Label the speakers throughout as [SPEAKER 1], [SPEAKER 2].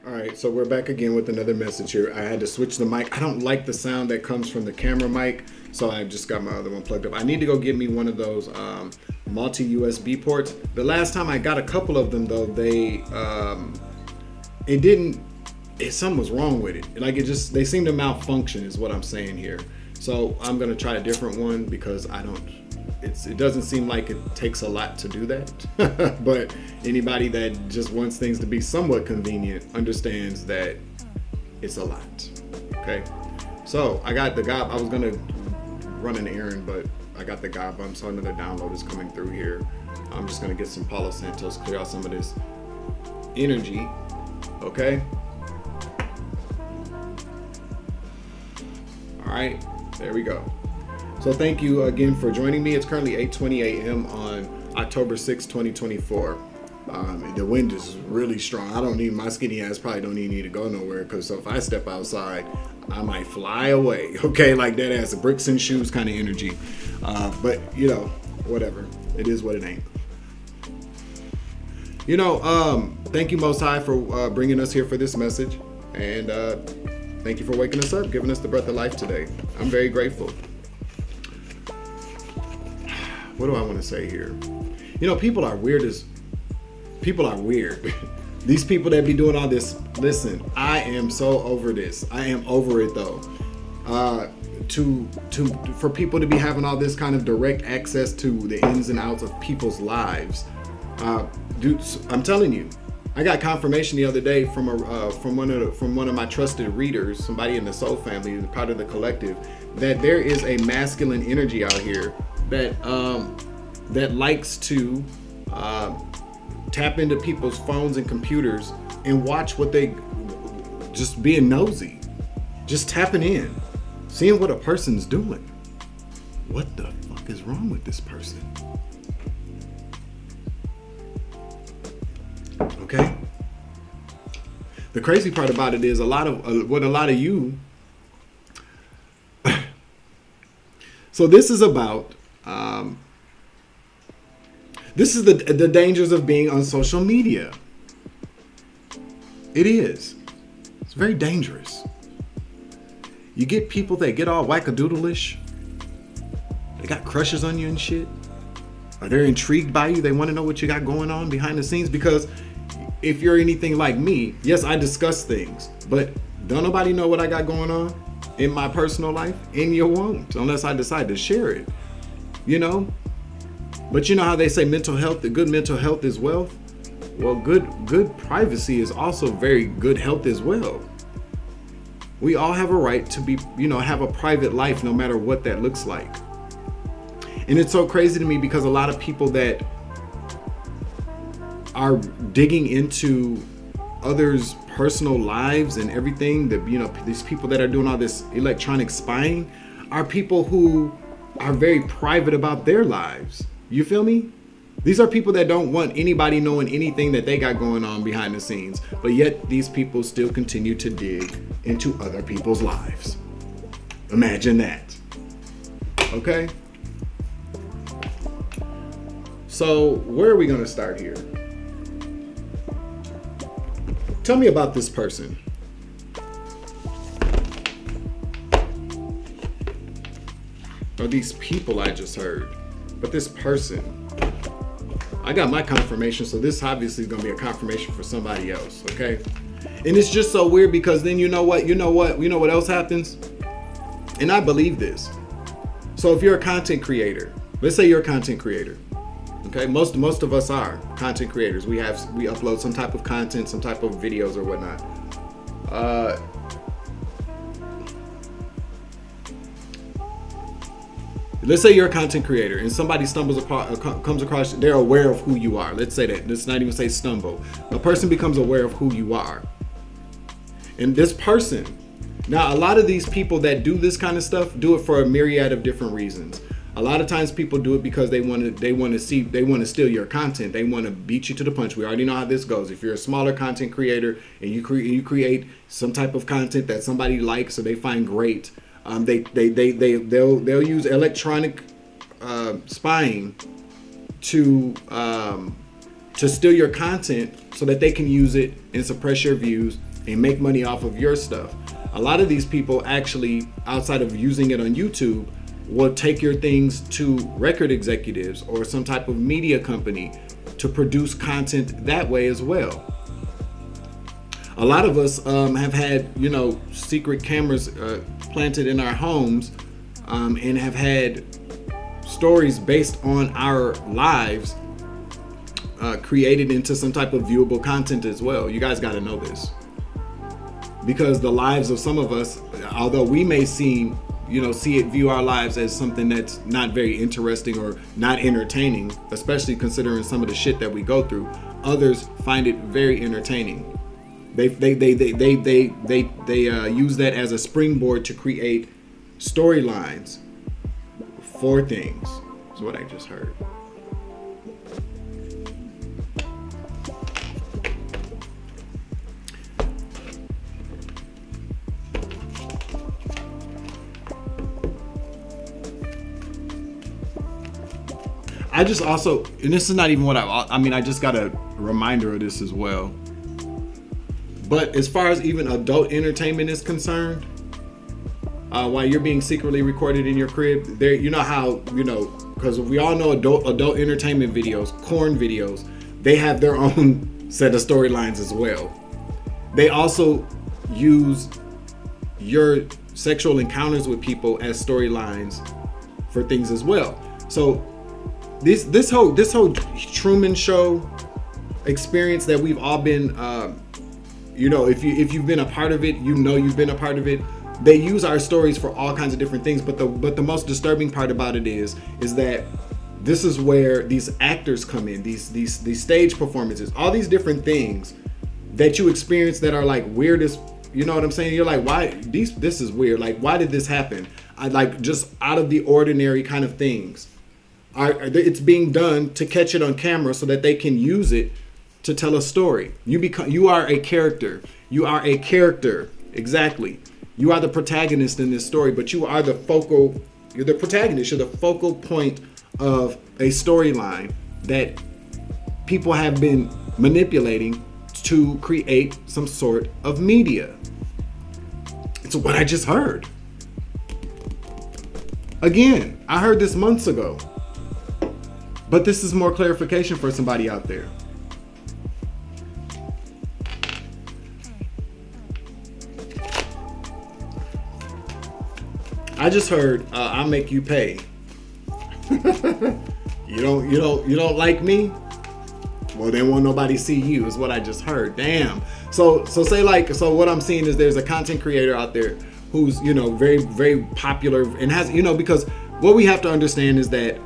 [SPEAKER 1] All right, so we're back again with another message here. I had to switch the mic. I don't like the sound that comes from the camera mic, so I just got my other one plugged up. I need to go get me one of those multi-USB ports. The last time I got a couple of them, though, something was wrong with it. Like they seem to malfunction is what I'm saying here. So I'm gonna try a different one because it doesn't seem like it takes a lot to do that. But anybody that just wants things to be somewhat convenient understands that it's a lot. Okay. So I got the gob. I was gonna run an errand, but I got the gob. So another download is coming through here. I'm just gonna get some Palo Santos, clear out some of this energy. Okay. All right. There we go. So thank you again for joining me. It's currently 8:20 a.m. on October 6, 2024. The wind is really strong. My skinny ass probably don't even need to go nowhere because if I step outside, I might fly away. Okay, like that ass, bricks and shoes kind of energy. But whatever. It is what it ain't. Thank you Most High for bringing us here for this message. And thank you for waking us up, giving us the breath of life today. I'm very grateful. What do I want to say here? People are weird. These people that be doing all this. Listen, I am so over this. I am over it though. For people to be having all this kind of direct access to the ins and outs of people's lives. Dude, I'm telling you, I got confirmation the other day from one of my trusted readers, somebody in the Soul family, part of the collective, that there is a masculine energy out here that likes to tap into people's phones and computers and watch what they just being nosy, just tapping in, seeing what a person's doing. What the fuck is wrong with this person? Okay. The crazy part about it is a lot of you. So this is about. This is the dangers of being on social media. It is. It's very dangerous. You get people that get all wackadoodle-ish. They got crushes on you and shit. Or they're intrigued by you. They want to know what you got going on behind the scenes. Because if you're anything like me, yes, I discuss things. But don't nobody know what I got going on in my personal life? And you won't unless I decide to share it. But you know how they say good mental health is wealth? Well, good privacy is also very good health as well. We all have a right to be, have a private life no matter what that looks like. And it's so crazy to me because a lot of people that are digging into others' personal lives and everything, these people that are doing all this electronic spying are people who are very private about their lives. You feel me? These are people that don't want anybody knowing anything that they got going on behind the scenes, but yet these people still continue to dig into other people's lives. Imagine that. Okay? So where are we going to start here? Tell me about this person. Or these people I just heard. But this person, I got my confirmation, so this obviously is going to be a confirmation for somebody else, okay? And it's just so weird because then you know what else happens? And I believe this. So if you're a content creator, let's say you're a content creator, okay? Most of us are content creators. We upload some type of content, some type of videos or whatnot. Let's say you're a content creator and somebody comes across, they're aware of who you are. Let's say that. Let's not even say stumble. A person becomes aware of who you are. And this person, now a lot of these people that do this kind of stuff do it for a myriad of different reasons. A lot of times people do it because they want to steal your content. They want to beat you to the punch. We already know how this goes. If you're a smaller content creator and you create some type of content that somebody likes or they find great, they'll use electronic spying to steal your content so that they can use it and suppress your views and make money off of your stuff. A lot of these people actually, outside of using it on YouTube, will take your things to record executives or some type of media company to produce content that way as well. A lot of us have had, secret cameras planted in our homes and have had stories based on our lives created into some type of viewable content as well. You guys got to know this, because the lives of some of us, although we may view our lives as something that's not very interesting or not entertaining, especially considering some of the shit that we go through, others find it very entertaining. They use that as a springboard to create storylines for things. That's what I just heard. I just also, and this is not even what I just got a reminder of this as well. But as far as even adult entertainment is concerned, while you're being secretly recorded in your crib, there, because we all know adult entertainment videos, corn videos, they have their own set of storylines as well. They also use your sexual encounters with people as storylines for things as well. So this whole Truman Show experience that we've all been, if you've been a part of it, you've been a part of it. They use our stories for all kinds of different things, but the most disturbing part about it is that this is where these actors come in, these stage performances, all these different things that you experience that are like weirdest. You know what I'm saying? You're like, why this is weird. Like, why did this happen? Just out of the ordinary kind of things. It's being done to catch it on camera so that they can use it to tell a story. You are a character. You are a character. Exactly. You are the protagonist in this story, but you're the protagonist. You're the focal point of a storyline that people have been manipulating to create some sort of media. It's what I just heard. Again, I heard this months ago. But this is more clarification for somebody out there. I just heard, I'll make you pay. You don't like me? Well, then won't nobody see you, is what I just heard. Damn. So what I'm seeing is there's a content creator out there who's, very, very popular and has, because what we have to understand is that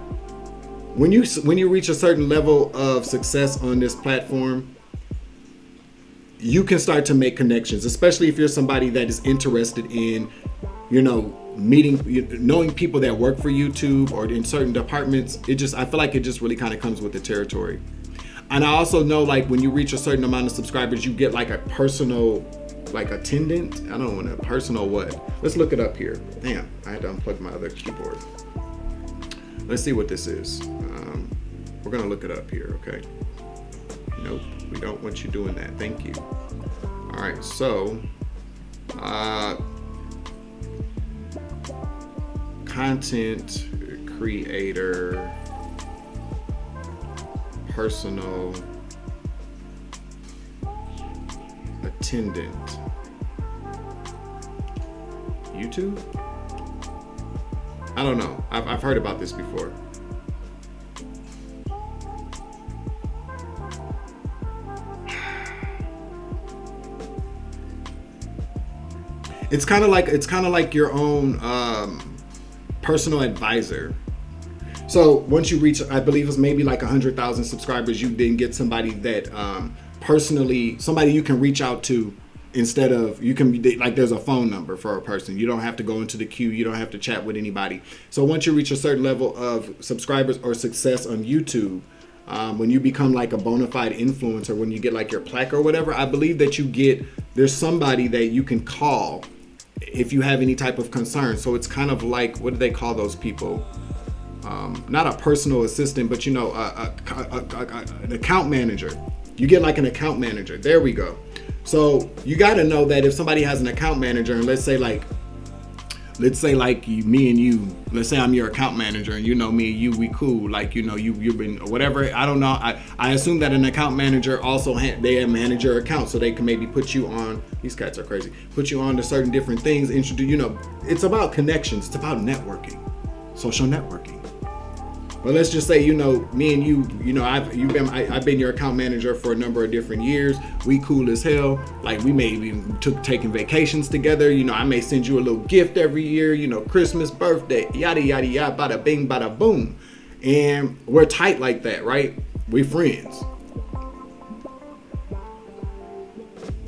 [SPEAKER 1] when you reach a certain level of success on this platform, you can start to make connections, especially if you're somebody that is interested in, knowing people that work for YouTube or in certain departments. I feel like it just really kind of comes with the territory. And I also know, like, when you reach a certain amount of subscribers, you get like a personal, like, attendant. I don't want a personal what. Let's look it up here. Damn, I had to unplug my other keyboard. Let's see what this is. We're gonna look it up here, okay? Nope, we don't want you doing that. Thank you. All right, so content creator, personal attendant, YouTube? I don't know. I've heard about this before. It's kind of like your own personal advisor. So once you reach, I believe it's maybe like 100,000 subscribers, you then get somebody that somebody you can reach out to, instead of, you can be like, there's a phone number for a person. You don't have to go into the queue. You don't have to chat with anybody. So once you reach a certain level of subscribers or success on YouTube, when you become like a bona fide influencer, when you get like your plaque or whatever, I believe that there's somebody that you can call if you have any type of concern. So it's kind of like, what do they call those people? Not a personal assistant, but an account manager. You get like an account manager. There we go. So you got to know that if somebody has an account manager, and let's say like me and you, let's say I'm your account manager, and you know me and you, we cool, like, you know, you've been whatever, I don't know, I assume that an account manager also they manage your account, so they can maybe put you on, these cats are crazy, put you on to certain different things, introduce, you know, it's about connections, it's about networking, social networking. But let's just say, you know, me and you, you know, I've been your account manager for a number of different years. We cool as hell. Like, we may even taking vacations together. You know, I may send you a little gift every year, you know, Christmas, birthday, yada, yada, yada, bada bing, bada boom. And we're tight like that, right? We friends.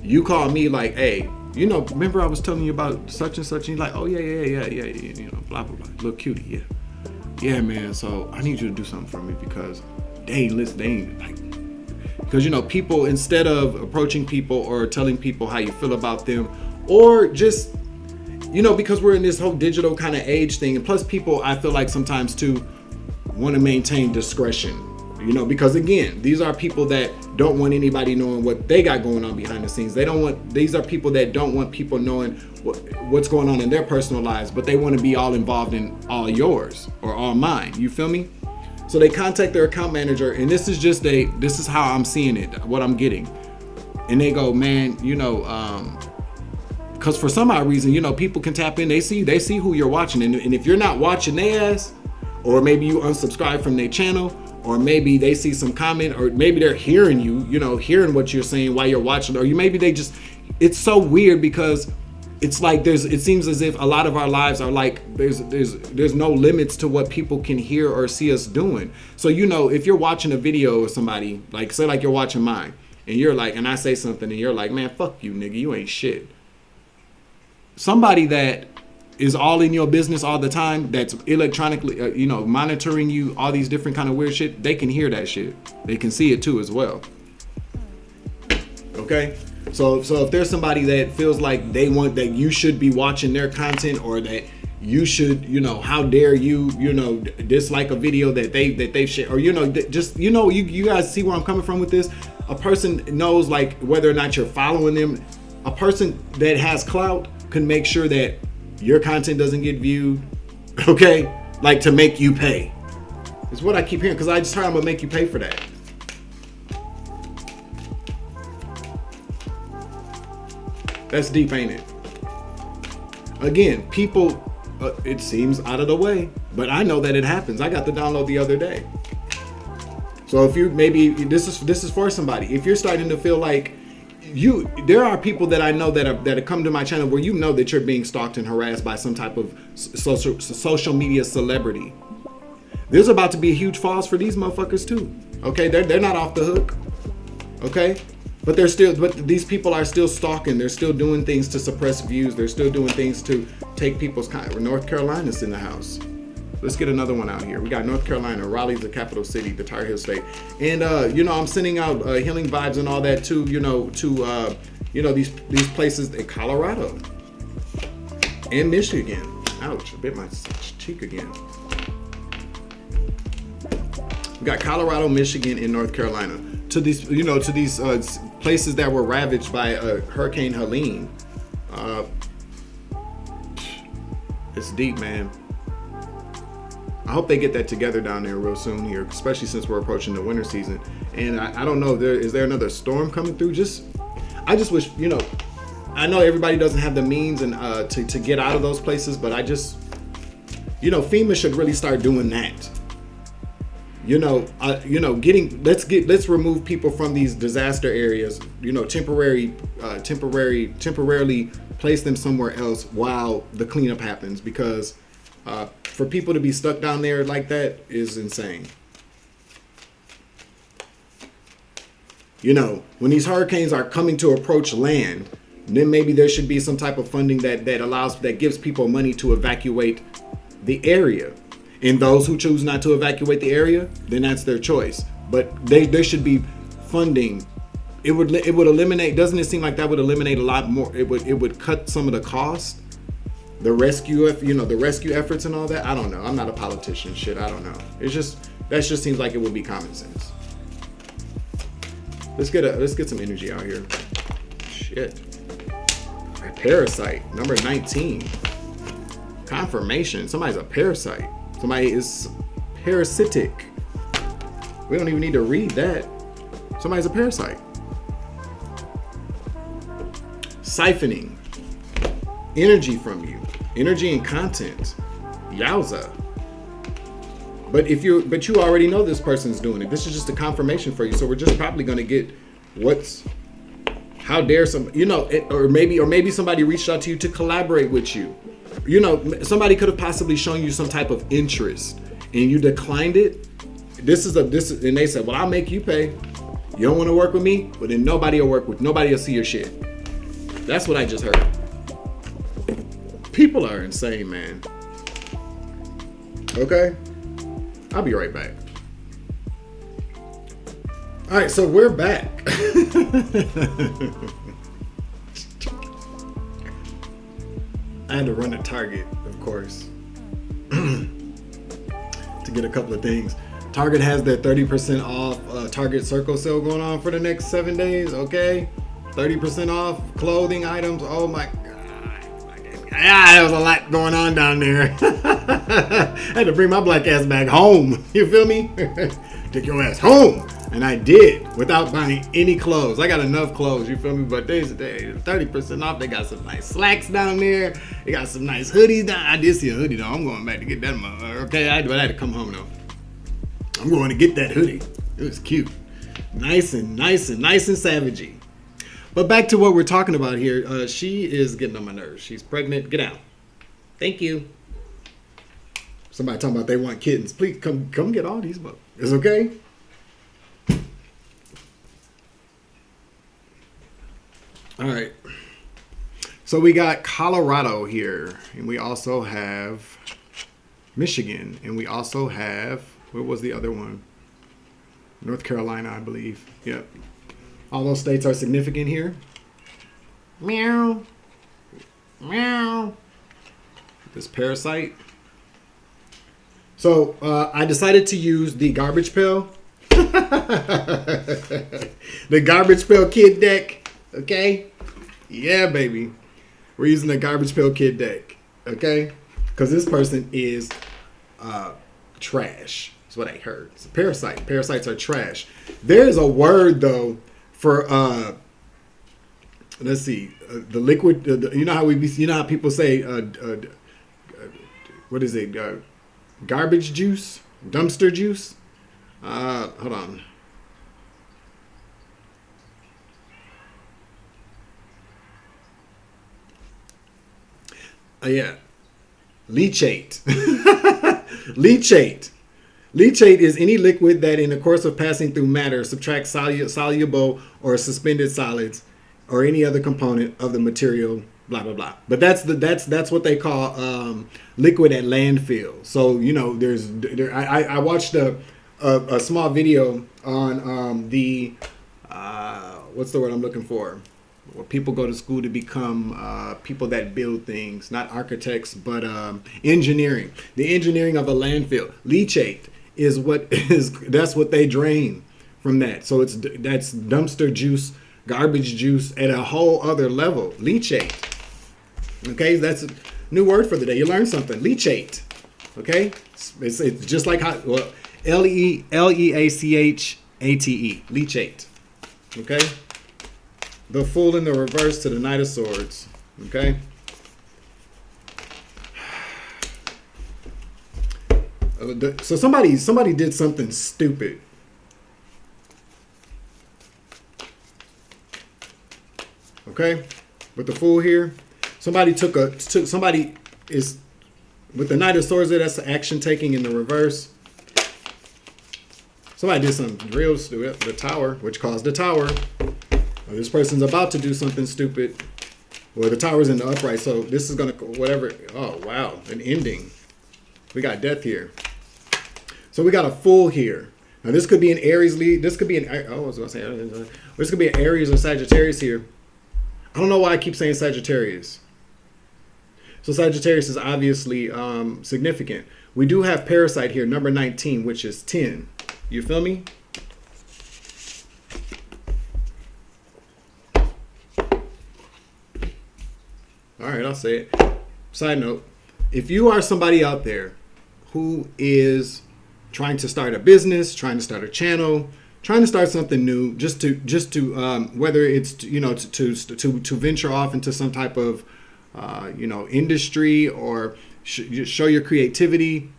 [SPEAKER 1] You call me like, hey, you know, remember I was telling you about such and such? And you're like, oh, yeah, you know, blah, blah, blah. Little cutie, yeah. Yeah, man, so I need you to do something for me because they ain't like, because, you know, people, instead of approaching people or telling people how you feel about them, or just, you know, because we're in this whole digital kind of age thing, and plus people, I feel like sometimes too, want to maintain discretion, you know, because again, these are people that don't want anybody knowing what they got going on behind the scenes. These are people that don't want people knowing what's going on in their personal lives, but they want to be all involved in all yours or all mine. You feel me? So they contact their account manager, and this is how I'm seeing it, what I'm getting. And they go, man, you know, because for some odd reason, you know, people can tap in, they see who you're watching. And if you're not watching their ass, or maybe you unsubscribe from their channel, or maybe they see some comment, or maybe they're hearing you, you know, hearing what you're saying while you're watching, or maybe they just, it's so weird because it's like it seems as if a lot of our lives are like, there's no limits to what people can hear or see us doing. So, you know, if you're watching a video of somebody, like say like you're watching mine, and you're like, and I say something and you're like, man, fuck you, nigga, you ain't shit. Somebody that is all in your business all the time, that's electronically, you know, monitoring you, all these different kind of weird shit, they can hear that shit. They can see it too as well. Okay? So if there's somebody that feels like they want that you should be watching their content, or that you should, you know, how dare you, you know, dislike a video that they share, or, you know, just, you know, you guys see where I'm coming from with this. A person knows like whether or not you're following them. A person that has clout can make sure that your content doesn't get viewed, okay? Like to make you pay. It's what I keep hearing, because I just heard I'm gonna make you pay for that. That's deep, ain't it? Again, people, it seems out of the way, but I know that it happens. I got the download the other day. So if you, maybe this is for somebody. If you're starting to feel like there are people that I know that have come to my channel where you know that you're being stalked and harassed by some type of social media celebrity. There's about to be a huge falls for these motherfuckers too. Okay, they're not off the hook. Okay, but these people are still stalking. They're still doing things to suppress views. They're still doing things to take people's kind. North Carolina's in the house. Let's get another one out here. We got North Carolina. Raleigh's the capital city, the Tar Heel state. And, you know, I'm sending out healing vibes and all that too, you know, to, you know, these places in Colorado and Michigan. Ouch, I bit my cheek again. We got Colorado, Michigan, and North Carolina. To these, you know, to these places that were ravaged by Hurricane Helene. It's deep, man. I hope they get that together down there real soon here, especially since we're approaching the winter season. And I don't know, is there another storm coming through? I just wish, you know, I know everybody doesn't have the means and to get out of those places, but I just, you know, FEMA should really start doing that. You know, let's remove people from these disaster areas. You know, temporarily place them somewhere else while the cleanup happens, because for people to be stuck down there like that is insane. You know, when these hurricanes are coming to approach land, then maybe there should be some type of funding that gives people money to evacuate the area. And those who choose not to evacuate the area, then that's their choice. But there should be funding. It would eliminate. Doesn't it seem like that would eliminate a lot more? It would cut some of the cost. The rescue efforts and all that. I don't know. I'm not a politician. Shit, I don't know. That just seems like it would be common sense. Let's get some energy out here. Shit. shit. A parasite, number 19. Confirmation, somebody's a parasite. Somebody is parasitic. We don't even need to read that. Somebody's a parasite. Siphoning energy from you, energy and content. Yowza. But you already know this person's doing it. This is just a confirmation for you. So we're just probably going to get how dare or maybe somebody reached out to you to collaborate with you. Somebody could have possibly shown you some type of interest and you declined it. And they said, well, I'll make you pay. You don't want to work with me? Well, then nobody will see your shit. That's what I just heard. People are insane, man. Okay? I'll be right back. All right, so we're back. I had to run a Target, of course, to get a couple of things. Target has their 30% off Target Circle sale going on for the next 7 days, okay? 30% off clothing items. Oh my God. There was a lot going on down there. I had to bring my black ass back home. You feel me? Take your ass home. And I did without buying any clothes. I got enough clothes, you feel me? But they 30% off. They got some nice slacks down there. They got some nice hoodies down. I did see a hoodie though. I'm going back to get that motherfucker. Okay, but I had to come home though. I'm going to get that hoodie. It was cute. Nice and savagey. But back to what we're talking about here. She is getting on my nerves. She's pregnant. Get out. Thank you. Somebody talking about they want kittens. Please come get all these books. It's okay. All right. So we got Colorado here, and we also have Michigan, and we also have, what was the other one? North Carolina, I believe. Yep. All those states are significant here. Meow. Meow. This parasite. So I decided to use the garbage pail. The garbage pail kid deck. Okay? Yeah, baby. We're using the garbage pail kid deck. Okay? Because this person is trash. That's what I heard. It's a parasite. Parasites are trash. There is a word, though, for let's see, the liquid. You know how people say, what is it? Garbage juice, dumpster juice. Hold on. Yeah, leachate. Leachate. Leachate is any liquid that in the course of passing through matter subtracts soluble or suspended solids or any other component of the material, blah, blah, blah. But that's what they call liquid at landfill. So, I watched a small video on what's the word I'm looking for? Where people go to school to become people that build things, not architects, but engineering. The engineering of a landfill. Leachate that's what they drain from that. So that's dumpster juice, garbage juice at a whole other level. Leachate. Okay, that's a new word for the day. You learned something. Leachate. Okay, it's just like Leachate. Leachate. Okay. The Fool in the Reverse to the Knight of Swords. Okay. So somebody did something stupid. Okay, with the Fool here, somebody is with the Knight of Swords there. That's the action taking in the reverse. Somebody did something real stupid. The Tower, which caused the Tower. This person's about to do something stupid. Well, the Tower's in the upright, so this is gonna whatever. Oh wow, an ending. We got death here. So we got a Fool here. Now this could be an Aries lead. This could be this could be an Aries or Sagittarius here. I don't know why I keep saying Sagittarius. So Sagittarius is obviously significant. We do have Parasite here, number 19, which is 10. You feel me? All right, I'll say it. Side note, if you are somebody out there who is trying to start a business, trying to start a channel, trying to start something new, just to whether it's to venture off into some type of industry or show your creativity,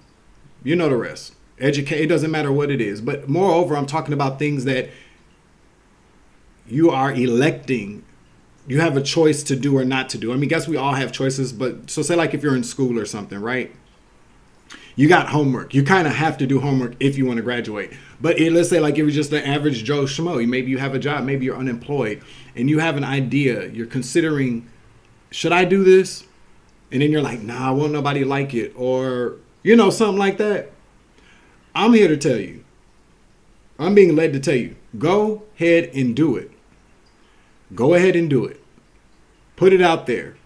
[SPEAKER 1] you know the rest. Educate. It doesn't matter what it is, but moreover, I'm talking about things that you are electing. You have a choice to do or not to do. I mean, guess we all have choices, but so say like if you're in school or something, right? You got homework. You kind of have to do homework if you want to graduate. But let's say like if you're just an average Joe Schmo, maybe you have a job, maybe you're unemployed, and you have an idea. You're considering, should I do this? And then you're like, nah, won't nobody like it, or something like that. I'm here to tell you. I'm being led to tell you, go ahead and do it. Go ahead and do it. Put it out there.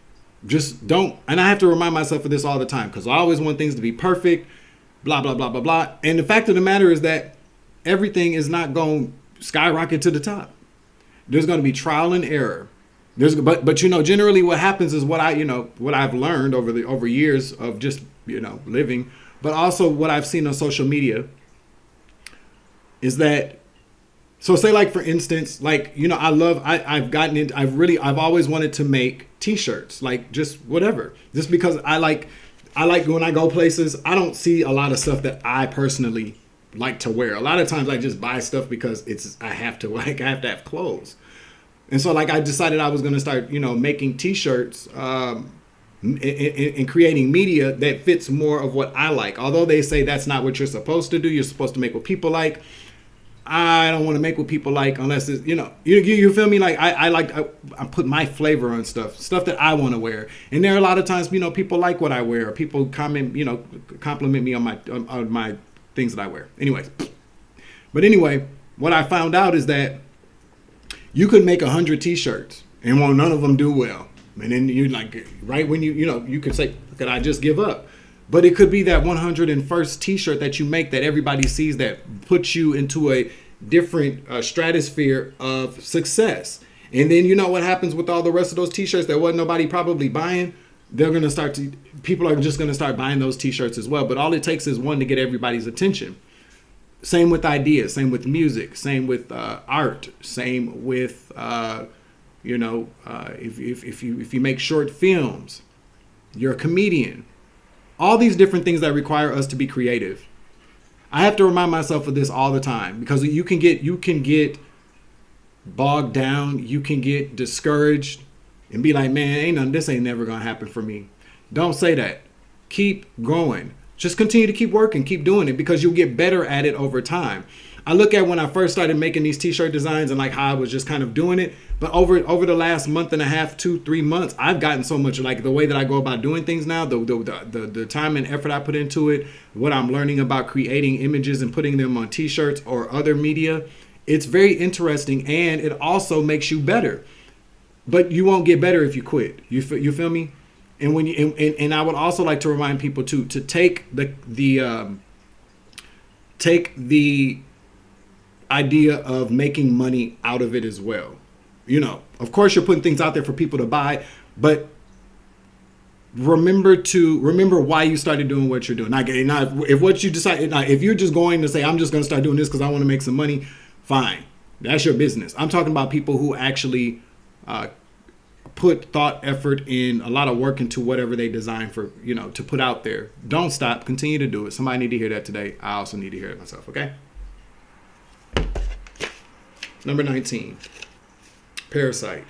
[SPEAKER 1] Just don't. And I have to remind myself of this all the time because I always want things to be perfect, blah, blah, blah, blah, blah. And the fact of the matter is that everything is not going to skyrocket to the top. There's going to be trial and error. But generally what happens is what I've learned over years of just, living, but also what I've seen on social media is that, so say like, for instance, like, I've always wanted to make t-shirts, like just whatever, just because I like when I go places, I don't see a lot of stuff that I personally like to wear. A lot of times I just buy stuff because I have to have clothes. And so like I decided I was going to start, making t-shirts, and creating media that fits more of what I like. Although they say that's not what you're supposed to do. You're supposed to make what people like. I don't want to make what people like unless it's, you feel me? Like I put my flavor on stuff that I want to wear. And there are a lot of times, people like what I wear. People compliment me on my things that I wear. But anyway, what I found out is that you could make 100 t-shirts and none of them do well. And then you right when you could say, could I just give up? But it could be that 101st t-shirt that you make that everybody sees that puts you into a different stratosphere of success. And then what happens with all the rest of those t-shirts that wasn't nobody probably buying? People are just going to start buying those t-shirts as well. But all it takes is one to get everybody's attention. Same with ideas, same with music, same with art, same with, if you make short films, you're a comedian. All these different things that require us to be creative. I have to remind myself of this all the time because you can get bogged down. You can get discouraged and be like, man, this ain't never going to happen for me. Don't say that. Keep going. Just continue to keep working, keep doing it because you'll get better at it over time. I look at when I first started making these t-shirt designs and like how I was just kind of doing it. But over the last month and a half, 2-3 months, I've gotten so much, like the way that I go about doing things now, the time and effort I put into it, what I'm learning about creating images and putting them on t-shirts or other media. It's very interesting and it also makes you better. But you won't get better if you quit. You feel me? And when and I would also like to remind people too to take the idea of making money out of it as well. Of course you're putting things out there for people to buy, but remember why you started doing what you're doing. Now, if what you decide, if you're just going to say, I'm just going to start doing this because I want to make some money, fine. That's your business. I'm talking about people who actually put thought, effort, in a lot of work into whatever they design for, to put out there. Don't stop. Continue to do it. Somebody need to hear that today. I also need to hear it myself. Okay. Number 19, parasite.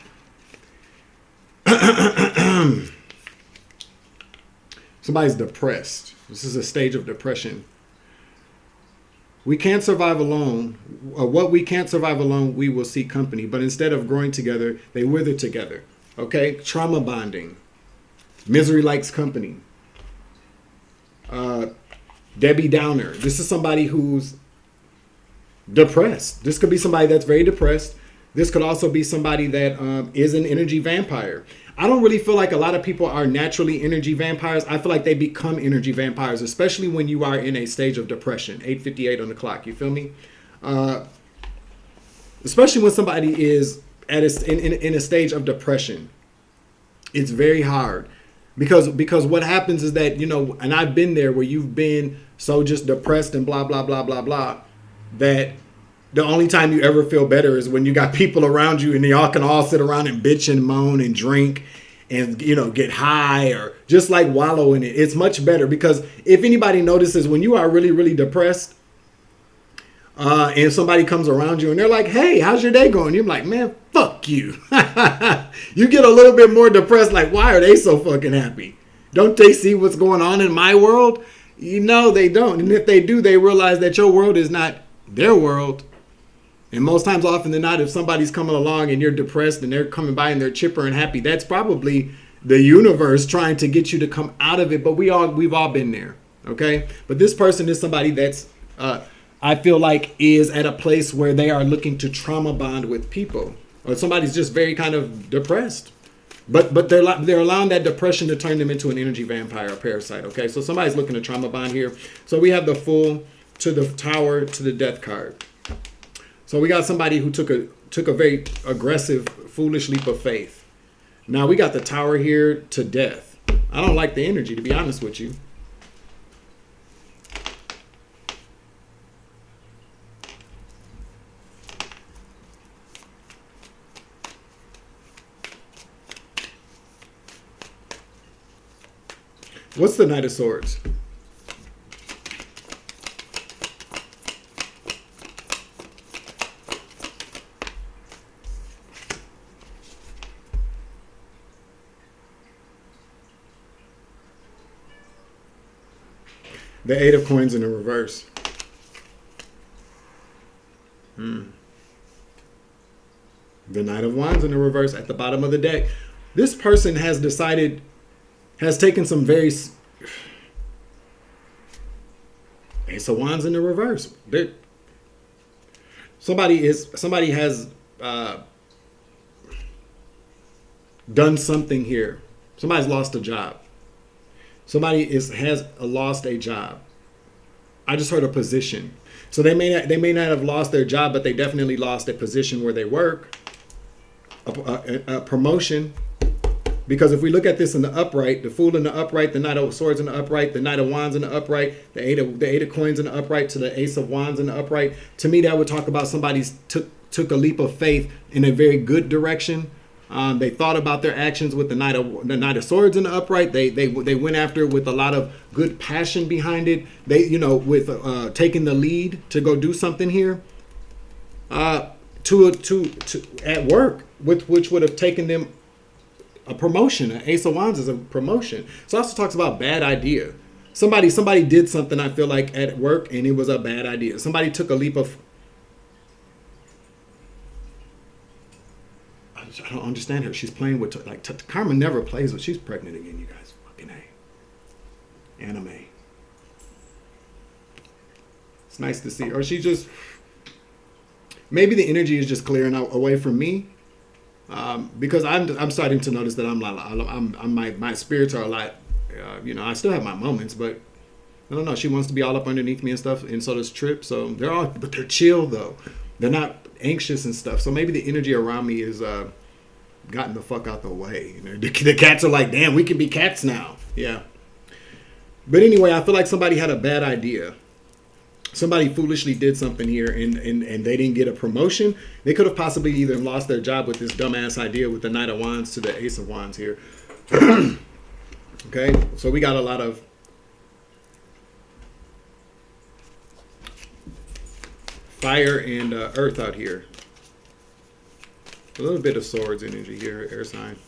[SPEAKER 1] Somebody's depressed. This is a stage of depression. We can't survive alone. What we can't survive alone, we will seek company. But instead of growing together, they wither together. Okay? Trauma bonding. Misery likes company. Debbie Downer. This is somebody who's depressed. This could be somebody that's very depressed. This could also be somebody that is an energy vampire. I don't really feel like a lot of people are naturally energy vampires. I feel like they become energy vampires, especially when you are in a stage of depression. 8:58 on the clock. You feel me? Especially when somebody is in a stage of depression. It's very hard because what happens is that, you know, and I've been there where you've been so just depressed and blah, blah, blah, blah, blah, that the only time you ever feel better is when you got people around you and y'all can all sit around and bitch and moan and drink and, you know, get high or just like wallow in it. It's much better because if anybody notices when you are really, really depressed, and somebody comes around you and they're like, hey, how's your day going? You're like, man, fuck you. You get a little bit more depressed. Like, why are they so fucking happy? Don't they see what's going on in my world? You know, they don't. And if they do, they realize that your world is not their world. And most times, often than not, if somebody's coming along and you're depressed and they're coming by and they're chipper and happy, that's probably the universe trying to get you to come out of it. But we've all been there. Okay. But this person is somebody that's, I feel like is at a place where they are looking to trauma bond with people, or somebody's just very kind of depressed, but they're allowing that depression to turn them into an energy vampire or parasite. Okay, so somebody's looking to trauma bond here. So we have the Fool to the Tower to the Death card. So we got somebody who took a very aggressive, foolish leap of faith. Now we got the Tower here to Death. I don't like the energy, to be honest with you. What's the Knight of Swords? The Eight of Coins in the reverse. The Knight of Wands in the reverse at the bottom of the deck. This person has taken some very... Ace of Wands in the reverse. Somebody has done something here. Somebody's lost a job. Somebody has lost a job. I just heard a position. So they may not have lost their job, but they definitely lost a position where they work, a promotion. Because if we look at this in the upright, the Fool in the upright, the Knight of Swords in the upright, the Knight of Wands in the upright, the Eight of Coins in the upright to the Ace of Wands in the upright, to me that would talk about somebody's took a leap of faith in a very good direction. They thought about their actions with the Knight of Swords in the upright. They went after it with a lot of good passion behind it. They, you know, with taking the lead to go do something here. To at work, which would have taken them a promotion. An Ace of Wands is a promotion. So it also talks about bad idea. Somebody did something, I feel like, at work, and it was a bad idea. Somebody took a leap of... I don't understand her. She's playing with... Karma never plays with... She's pregnant again, you guys. Fucking A. Anime. It's nice to see. Or she just... Maybe the energy is just clearing out away from me. Because I'm starting to notice that my spirits are a lot, you know, I still have my moments, but I don't know. She wants to be all up underneath me and stuff, and so does Trip. So but they're chill though. They're not anxious and stuff. So maybe the energy around me is gotten the fuck out the way. The cats are like, damn, we can be cats now. Yeah. But anyway, I feel like somebody had a bad idea. Somebody foolishly did something here and they didn't get a promotion. They could have possibly either lost their job with this dumbass idea with the Knight of Wands to the Ace of Wands here. Okay, so we got a lot of fire and earth out here. A little bit of swords energy here, air sign.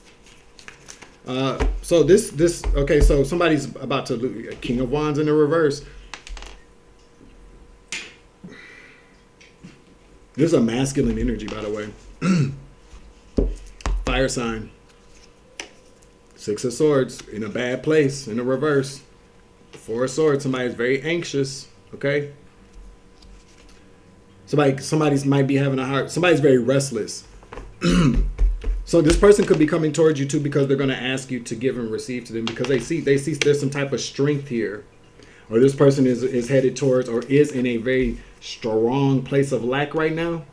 [SPEAKER 1] So this okay, so somebody's about to lose. King of Wands in the reverse. This is a masculine energy, by the way. Fire sign. Six of Swords in a bad place, in the reverse. Four of Swords, somebody's very anxious, okay? Somebody's might be having a heart. Somebody's very restless. So this person could be coming towards you too because they're going to ask you to give and receive to them because they see there's some type of strength here. Or this person is headed towards or is in a very strong place of lack right now.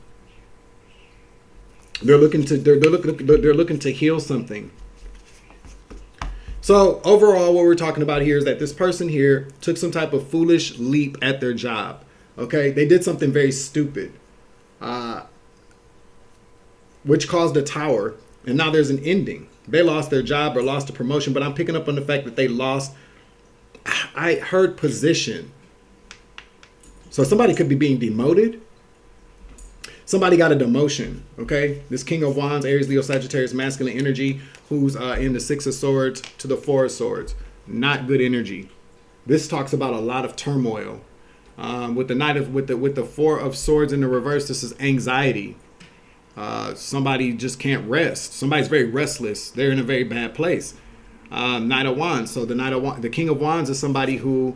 [SPEAKER 1] They're looking to heal something. So overall, what we're talking about here is that this person here took some type of foolish leap at their job. Okay, they did something very stupid, which caused a tower, and now there's an ending. They lost their job or lost a promotion, but I'm picking up on the fact that they lost, I heard position. So somebody could be being demoted. Somebody got a demotion, okay? This King of Wands, Aries, Leo, Sagittarius, masculine energy, who's in the Six of Swords to the Four of Swords. Not good energy. This talks about a lot of turmoil. With the Four of Swords in the reverse, this is anxiety. Somebody just can't rest. Somebody's very restless. They're in a very bad place. Knight of Wands. So the King of Wands is somebody who,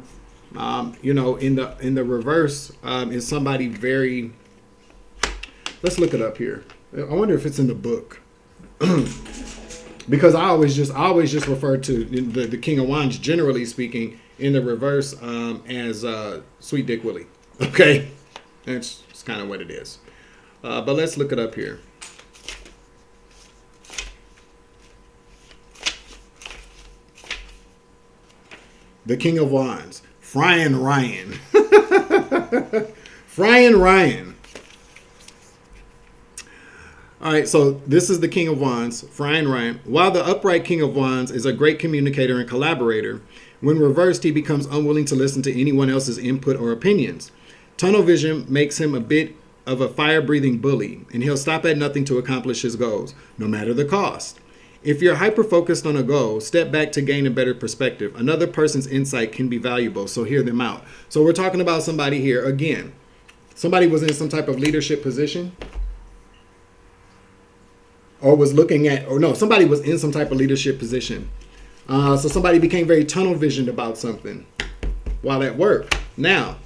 [SPEAKER 1] in the reverse, is somebody very. Let's look it up here. I wonder if it's in the book. Because I always just refer to the King of Wands, generally speaking, in the reverse as Sweet Dick Willie. Okay? That's kind of what it is. But let's look it up here. The King of Wands. Frying Ryan. Frying Ryan. All right, so this is the King of Wands, Frying Ryan. While the upright King of Wands is a great communicator and collaborator, when reversed, he becomes unwilling to listen to anyone else's input or opinions. Tunnel vision makes him a bit of a fire-breathing bully, and he'll stop at nothing to accomplish his goals, no matter the cost. If you're hyper-focused on a goal, step back to gain a better perspective. Another person's insight can be valuable, so hear them out. So we're talking about somebody here, again, somebody was in some type of leadership position, or was looking at, or no, somebody was in some type of leadership position. So somebody became very tunnel visioned about something while at work. Now,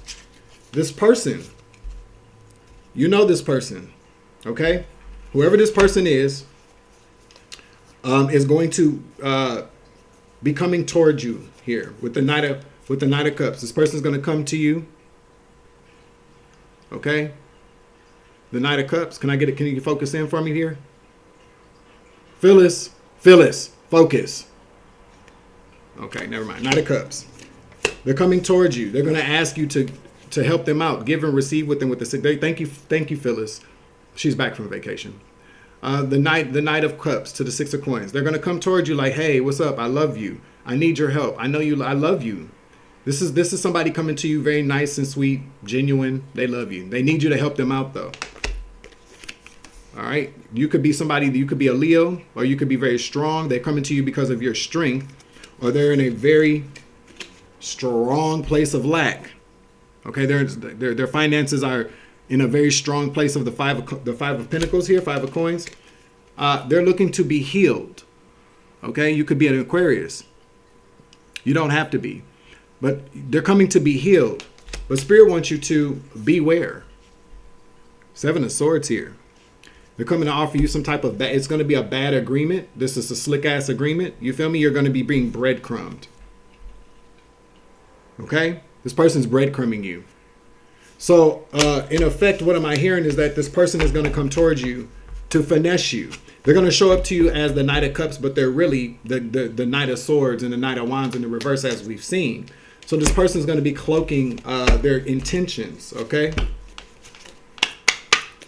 [SPEAKER 1] this person, you know this person, okay? Whoever this person is going to be coming towards you here with the Knight of Cups. This person is going to come to you, okay? The Knight of Cups. Can you focus in for me here? Phyllis, focus. Okay, never mind. Knight of Cups. They're coming towards you. They're going to ask you to help them out, give and receive with them with the. Thank you, Phyllis. She's back from vacation. The Knight of Cups to the Six of Coins. They're going to come towards you like, hey, what's up? I love you. I need your help. I know you. I love you. This is somebody coming to you very nice and sweet, genuine. They love you. They need you to help them out though. All right. You could be somebody, you could be a Leo, or you could be very strong. They're coming to you because of your strength, or they're in a very strong place of lack. Okay. Their finances are in a very strong place of the five of Pentacles here, Five of Coins. They're looking to be healed. Okay. You could be an Aquarius. You don't have to be, but they're coming to be healed. But Spirit wants you to beware. Seven of Swords here. They're coming to offer you some type of it's going to be a bad agreement. This is a slick ass agreement. You feel me? You're going to be being breadcrumbed. Okay? This person's breadcrumbing you. So, in effect, what am I hearing is that this person is going to come towards you to finesse you. They're going to show up to you as the Knight of Cups, but they're really the Knight of Swords and the Knight of Wands in the reverse, as we've seen. So this person is going to be cloaking their intentions. Okay?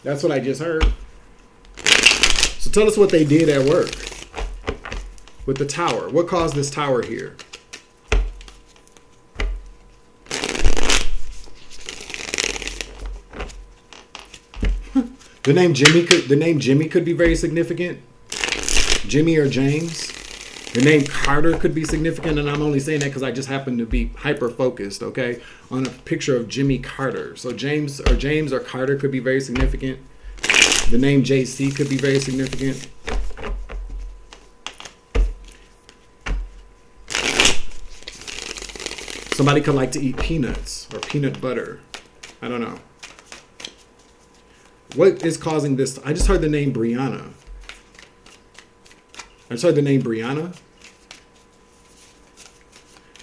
[SPEAKER 1] That's what I just heard. So tell us what they did at work with the tower. What caused this tower here? The name Jimmy could be very significant. Jimmy or James. The name Carter could be significant, and I'm only saying that because I just happen to be hyper focused, okay, on a picture of Jimmy Carter. So James or Carter could be very significant. The name JC could be very significant. Somebody could like to eat peanuts or peanut butter. I don't know. What is causing this? I just heard the name Brianna.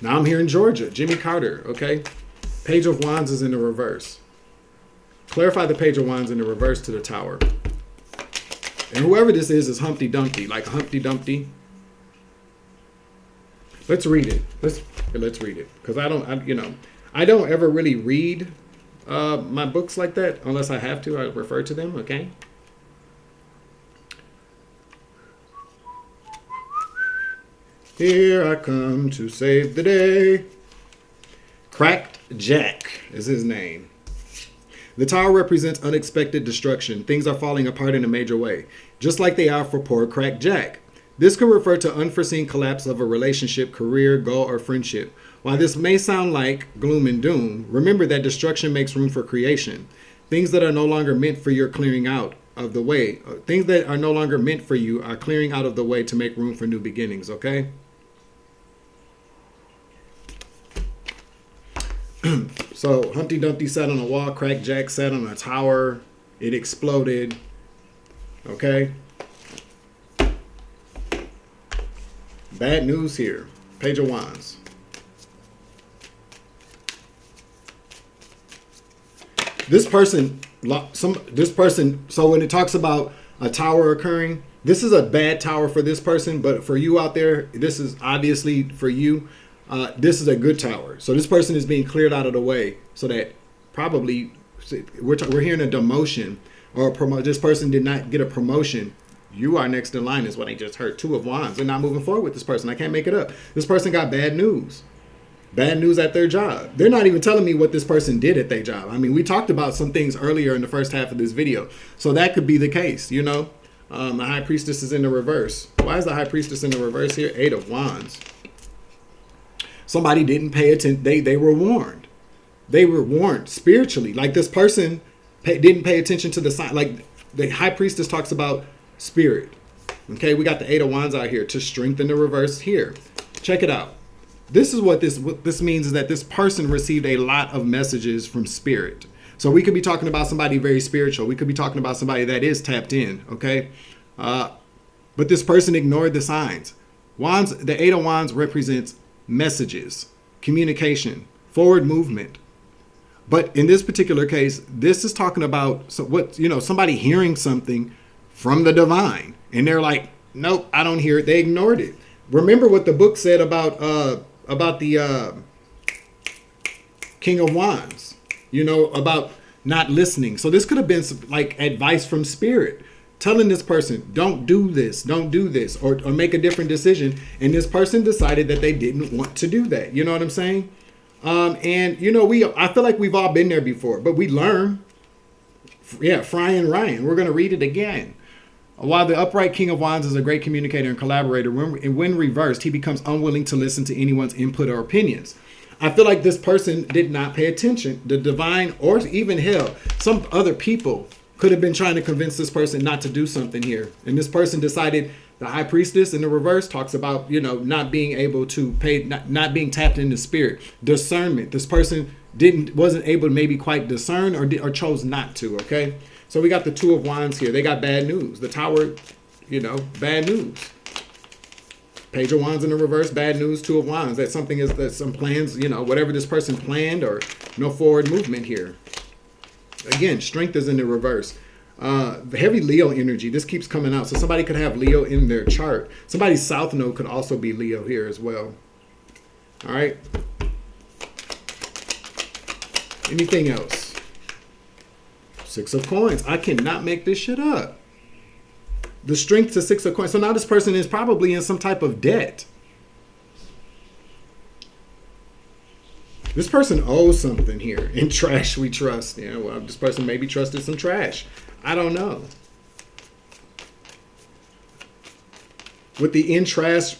[SPEAKER 1] Now I'm here in Georgia. Jimmy Carter, okay? Page of Wands is in the reverse. Clarify the Page of Wands in the reverse to the Tower. And whoever this is Humpty Dumpty, like Humpty Dumpty. Let's read it. Let's read it, because I don't ever really read my books like that unless I have to. I refer to them. Okay. Here I come to save the day. Cracked Jack is his name. The tower represents unexpected destruction. Things are falling apart in a major way, just like they are for poor Cracked Jack. This could refer to unforeseen collapse of a relationship, career, goal, or friendship. While this may sound like gloom and doom, remember that destruction makes room for creation. Things that are no longer meant for your clearing out of the way. Things that are no longer meant for you are clearing out of the way to make room for new beginnings, okay? So Humpty Dumpty sat on a wall, Cracked Jack sat on a tower, it exploded, okay? Bad news here. Page of Wands. This person, so when it talks about a tower occurring, this is a bad tower for this person, but for you out there, this is obviously for you. This is a good tower. So this person is being cleared out of the way so that probably we're hearing a demotion or this person did not get a promotion. You are next in line is what I just heard. Two of Wands. They're not moving forward with this person. I can't make it up. This person got bad news. Bad news at their job. They're not even telling me what this person did at their job. I mean, we talked about some things earlier in the first half of this video. So that could be the case, you know. The High Priestess is in the reverse. Why is the High Priestess in the reverse here? Eight of Wands. Somebody didn't pay attention. They were warned. They were warned spiritually. Like this person didn't pay attention to the sign. Like the High Priestess talks about spirit. Okay, we got the Eight of Wands out here to strengthen the reverse here. Check it out. This is what this means is that this person received a lot of messages from spirit. So we could be talking about somebody very spiritual. We could be talking about somebody that is tapped in. Okay, but this person ignored the signs. Wands, the Eight of Wands represents messages, communication, forward movement. But in this particular case, this is talking about somebody hearing something from the divine, and they're like, nope, I don't hear it. They ignored it. Remember what the book said about the King of Wands, about not listening. So this could have been like advice from spirit telling this person, don't do this, or make a different decision. And this person decided that they didn't want to do that. You know what I'm saying? I feel like we've all been there before, but we learn. Yeah, Fry and Ryan. We're going to read it again. While the upright King of Wands is a great communicator and collaborator, when reversed, he becomes unwilling to listen to anyone's input or opinions. I feel like this person did not pay attention. The divine, or even hell, some other people could have been trying to convince this person not to do something here. And this person decided. The High Priestess in the reverse talks about, not being able to pay, not being tapped into spirit, discernment. This person wasn't able to maybe quite discern or chose not to. Okay. So we got the Two of Wands here. They got bad news. The Tower, bad news. Page of Wands in the reverse, bad news. Two of Wands. That some plans, whatever this person planned, or no forward movement here. Again, strength is in the reverse. The heavy Leo energy, this keeps coming out. So somebody could have Leo in their chart. Somebody's South Node could also be Leo here as well. All right. Anything else? Six of Coins. I cannot make this shit up. The strength to Six of Coins. So now this person is probably in some type of debt. This person owes something here. In trash we trust. This person maybe trusted some trash. I don't know. With the in trash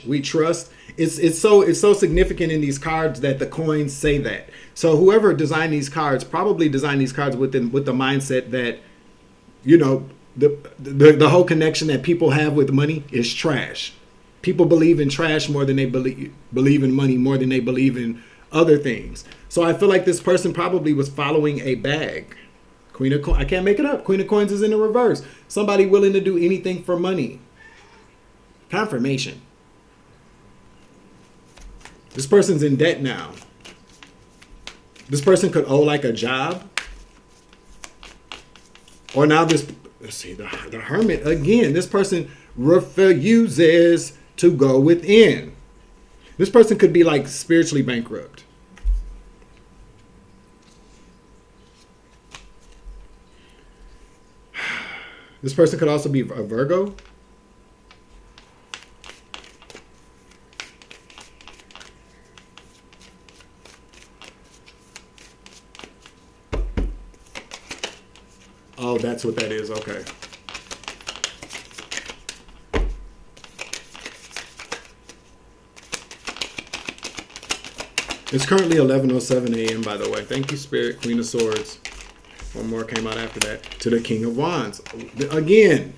[SPEAKER 1] we trust, it's so significant in these cards that the coins say that. So whoever designed these cards probably designed these cards with the mindset that, the whole connection that people have with money is trash. People believe in trash more than they believe in money, more than they believe in other things. So I feel like this person probably was following a bag. Queen of Coins, I can't make it up. Queen of Coins is in the reverse. Somebody willing to do anything for money. Confirmation. This person's in debt now. This person could owe like a job. Or now let's see, the Hermit again. This person refuses to go within. This person could be like spiritually bankrupt. This person could also be a Virgo. Oh, that's what that is. Okay. It's currently 11:07 a.m. by the way. Thank you, Spirit. Queen of Swords. One more came out after that. To the King of Wands. Again,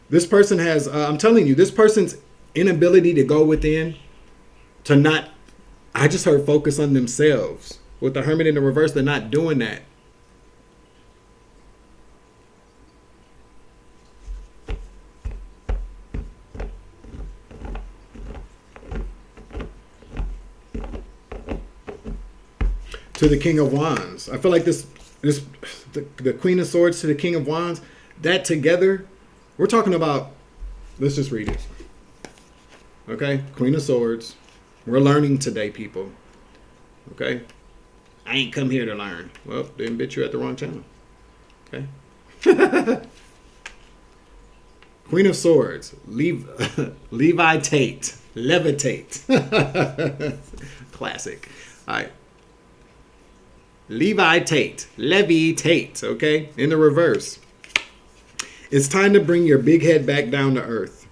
[SPEAKER 1] this person has, I'm telling you, this person's inability to go within, to not, I just heard focus on themselves. With the Hermit in the reverse, they're not doing that. To the King of Wands. I feel like the Queen of Swords to the King of Wands, that together, we're talking about, let's just read it. Okay? Queen of Swords. We're learning today, people. Okay? I ain't come here to learn. Well, then bitch, you're at the wrong channel. Okay? Queen of Swords. Levitate. Levitate. Classic. All right. Levitate, okay? In the reverse. It's time to bring your big head back down to earth.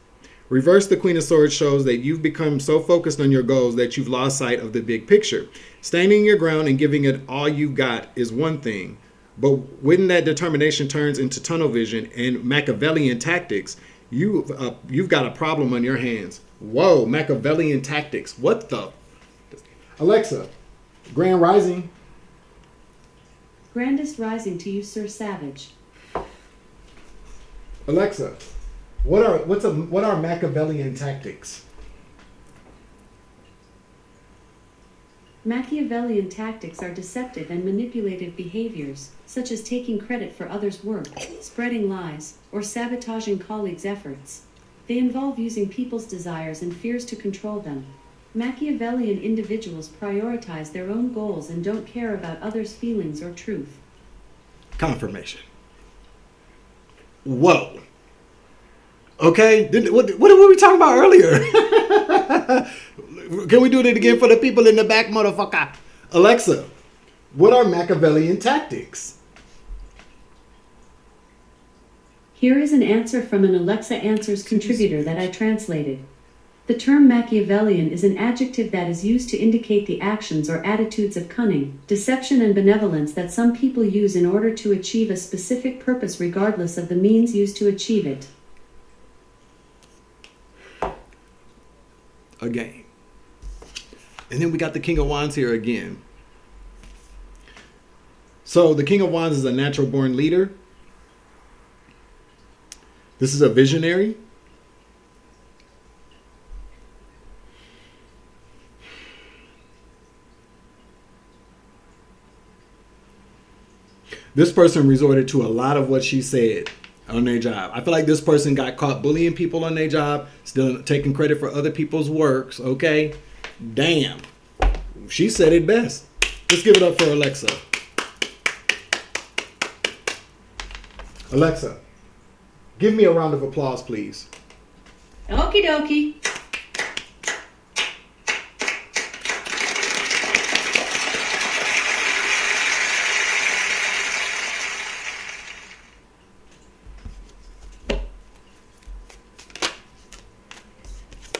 [SPEAKER 1] Reverse the Queen of Swords shows that you've become so focused on your goals that you've lost sight of the big picture. Standing your ground and giving it all you've got is one thing, but when that determination turns into tunnel vision and Machivellian tactics, you've got a problem on your hands. Whoa, Machivellian tactics. What the? Alexa, Grand Rising.
[SPEAKER 2] Grandest rising to you, Sir Savage.
[SPEAKER 1] Alexa, what are Machiavellian tactics?
[SPEAKER 2] Machiavellian tactics are deceptive and manipulative behaviors, such as taking credit for others' work, spreading lies, or sabotaging colleagues' efforts. They involve using people's desires and fears to control them. Machiavellian individuals prioritize their own goals and don't care about others' feelings or truth.
[SPEAKER 1] Confirmation. Whoa. Okay, what were we talking about earlier? Can we do it again for the people in the back, motherfucker? Alexa, what are Machiavellian tactics?
[SPEAKER 2] Here is an answer from an Alexa Answers contributor that I translated. The term Machiavellian is an adjective that is used to indicate the actions or attitudes of cunning, deception, and benevolence that some people use in order to achieve a specific purpose regardless of the means used to achieve it.
[SPEAKER 1] Again. And then we got the King of Wands here again. So the King of Wands is a natural born leader. This is a visionary. This person resorted to a lot of what she said on their job. I feel like this person got caught bullying people on their job, still taking credit for other people's works, okay? Damn. She said it best. Let's give it up for Alexa. Alexa, give me a round of applause, please.
[SPEAKER 2] Okie dokie.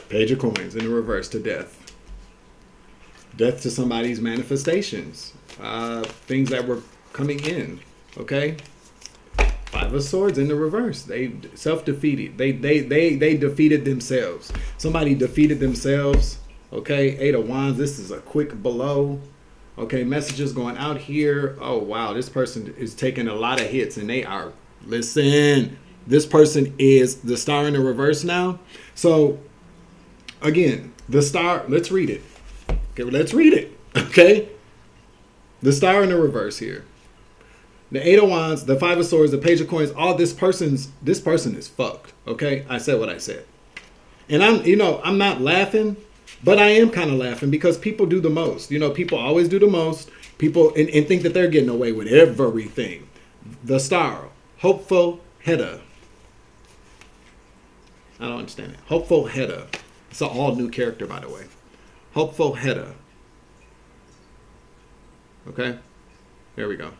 [SPEAKER 1] Page of Coins in the reverse to death. Death to somebody's manifestations. Things that were coming in. Okay? Five of Swords in the reverse. They self-defeated. They defeated themselves. Somebody defeated themselves. Okay? Eight of Wands. This is a quick below. Okay? Messages going out here. Oh, wow. This person is taking a lot of hits and they are... Listen. This person is the Star in the reverse now. So... Again, the Star, let's read it. Okay, let's read it. Okay? The Star in the reverse here. The Eight of Wands, the Five of Swords, the Page of Coins, all this person is fucked. Okay? I said what I said. And I'm not laughing, but I am kind of laughing because people do the most. People always do the most. People and think that they're getting away with everything. The star, hopeful Hedda. I don't understand it. Hopeful Hedda. It's an all new character, by the way. Hopeful Hedda. Okay, there we go.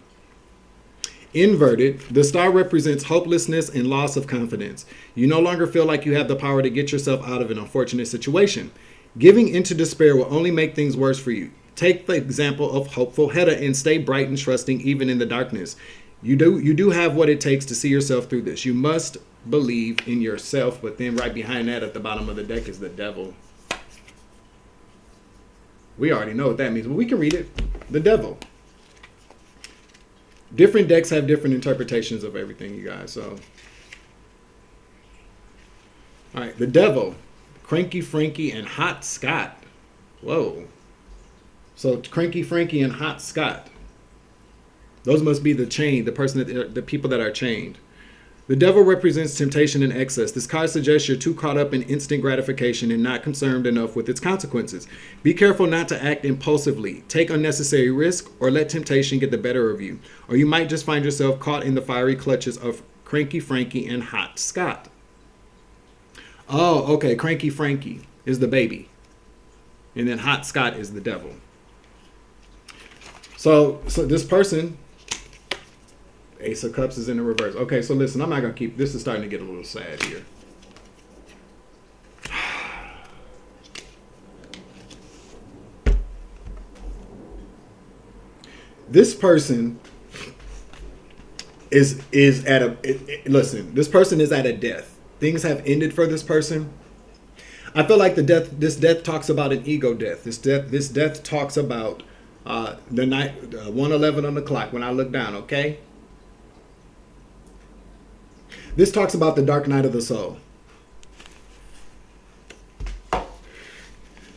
[SPEAKER 1] Inverted, the star represents hopelessness and loss of confidence. You no longer feel like you have the power to get yourself out of an unfortunate situation. Giving into despair will only make things worse for you. Take the example of hopeful Hedda and stay bright and trusting even in the darkness. You do have what it takes to see yourself through this. You must believe in yourself, but then right behind that at the bottom of the deck is the devil. We already know what that means, but we can read it. The devil. Different decks have different interpretations of everything, you guys. So, all right, the devil, Cranky Frankie and Hot Scott. Whoa. So Cranky Frankie and Hot Scott. Those must be the people that are chained. The devil represents temptation and excess. This card suggests you're too caught up in instant gratification and not concerned enough with its consequences. Be careful not to act impulsively, take unnecessary risk, or let temptation get the better of you. Or you might just find yourself caught in the fiery clutches of Cranky Frankie and Hot Scott. Oh, okay. Cranky Frankie is the baby. And then Hot Scott is the devil. So this person... Ace of Cups is in the reverse. Okay, so listen, I'm not going to keep... This is starting to get a little sad here. This person is at a... Listen, this person is at a death. Things have ended for this person. I feel like this death talks about an ego death. This death talks about the night, 1:11 on the clock when I look down, okay? This talks about the dark night of the soul.